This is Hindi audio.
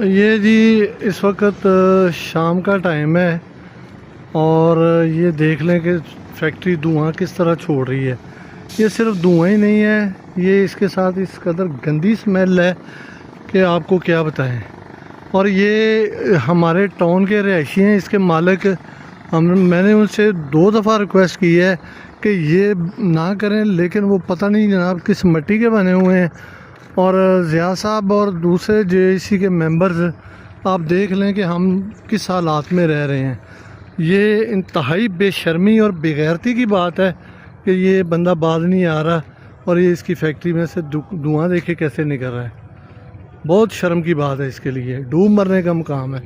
ये जी इस वक्त शाम का टाइम है और ये देख लें कि फैक्ट्री धुआं किस तरह छोड़ रही है। ये सिर्फ धुआं ही नहीं है, ये इसके साथ इस कदर गंदी स्मेल है कि आपको क्या बताएं। और ये हमारे टाउन के रहायशी हैं, इसके मालिक मैंने उनसे 2 दफ़ा रिक्वेस्ट की है कि ये ना करें, लेकिन वो पता नहीं जनाब किस मिट्टी के बने हुए हैं। और ज़िया साहब और दूसरे जेएसी के मेंबर्स आप देख लें कि हम किस हालात में रह रहे हैं। ये इंतहाई बेशर्मी और बेगैरती की बात है कि ये बंदा बाज नहीं आ रहा और ये इसकी फैक्ट्री में से धुआं देखे कैसे निकल रहा है। बहुत शर्म की बात है, इसके लिए डूब मरने का मुकाम है।